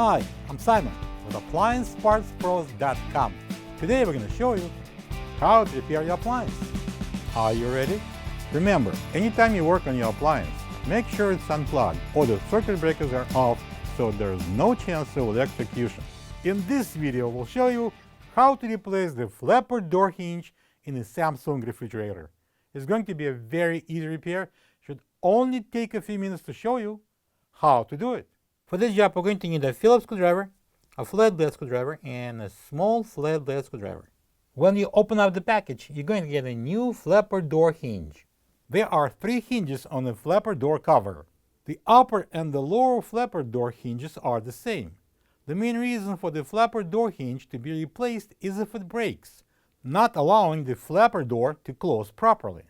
Hi, I'm Simon with AppliancePartsPros.com. Today we're going to show you how to repair your appliance. Are you ready? Remember, anytime you work on your appliance, make sure it's unplugged or the circuit breakers are off so there's no chance of electrocution. In this video, we'll show you how to replace the flapper door hinge in a Samsung refrigerator. It's going to be a very easy repair. Should only take a few minutes to show you how to do it. For this job, we're going to need a Phillips screwdriver, a flathead screwdriver, and a small flathead screwdriver. When you open up the package, you're going to get a new flapper door hinge. There are 3 hinges on the flapper door cover. The upper and the lower flapper door hinges are the same. The main reason for the flapper door hinge to be replaced is if it breaks, not allowing the flapper door to close properly.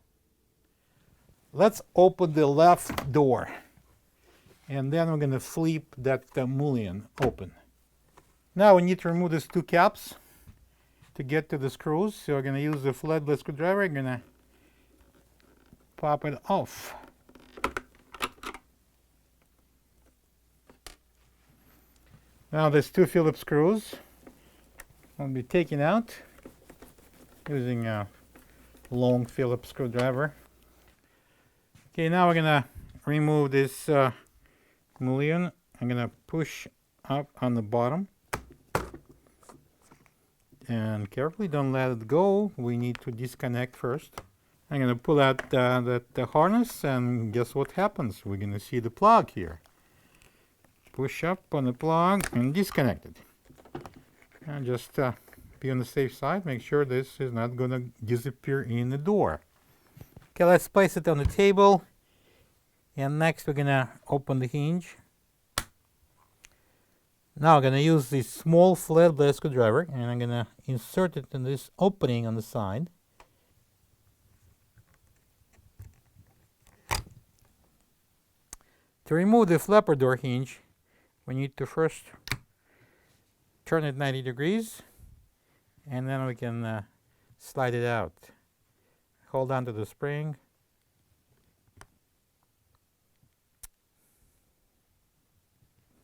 Let's open the left door, and then we're going to flip that mullion open. Now we need to remove these 2 caps to get to the screws, so we're going to use the flathead screwdriver. I'm going to pop it off. Now there's 2 Phillips screws will be taken out using a long Phillips screwdriver. Okay, now we're gonna remove this mullion. I'm gonna push up on the bottom and carefully, don't let it go. We need to disconnect first. I'm gonna pull out the harness, and guess what happens? We're gonna see the plug here. Push up on the plug and disconnect it. And just be on the safe side. Make sure this is not going to disappear in the door. Okay, let's place it on the table. And next we're going to open the hinge. Now I'm going to use this small flathead screwdriver, and I'm going to insert it in this opening on the side. To remove the flapper door hinge, we need to first turn it 90 degrees, and then we can slide it out. Hold on to the spring.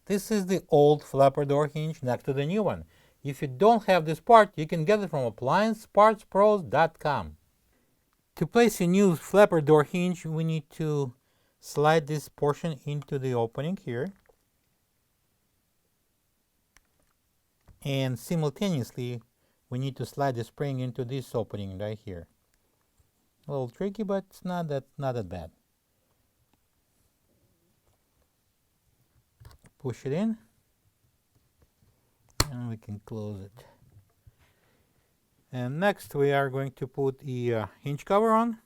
This is the old flapper door hinge next to the new one. If you don't have this part, you can get it from AppliancePartsPros.com. To place a new flapper door hinge, we need to slide this portion into the opening here. And simultaneously, we need to slide the spring into this opening right here. A little tricky, but it's not that bad. Push it in, and we can close it. And next, we are going to put the hinge cover on.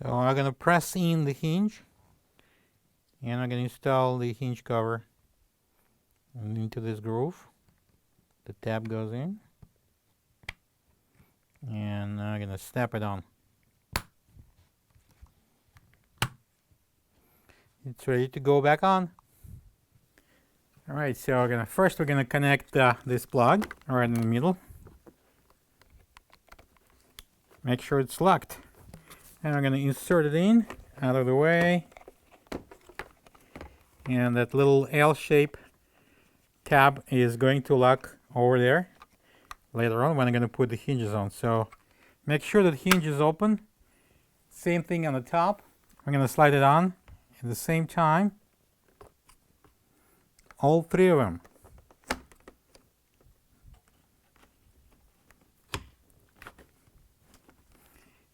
So I'm going to press in the hinge, and I'm going to install the hinge cover into this groove. The tab goes in, and I'm going to snap it on. It's ready to go back on. All right, so we're gonna connect this plug right in the middle. Make sure it's locked, and I'm gonna insert it in out of the way, and that little L-shape tab is going to lock over there later on when I'm going to put the hinges on. So make sure that hinge is open. Same thing on the top. I'm going to slide it on at the same time. All 3 of them.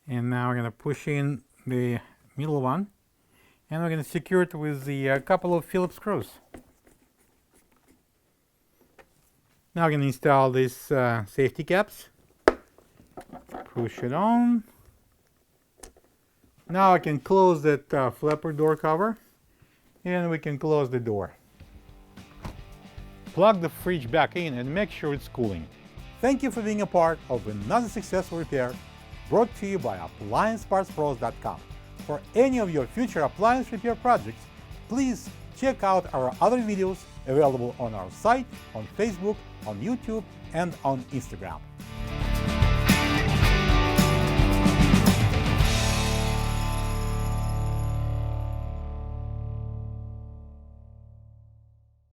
And now we're going to push in the middle one, and we're going to secure it with the couple of Phillips screws. Now we're going to install these safety caps. Push it on. Now I can close that flapper door cover, and we can close the door. Plug the fridge back in and make sure it's cooling. Thank you for being a part of another successful repair brought to you by AppliancePartsPros.com. For any of your future appliance repair projects, please check out our other videos available on our site, on Facebook, on YouTube, and on Instagram.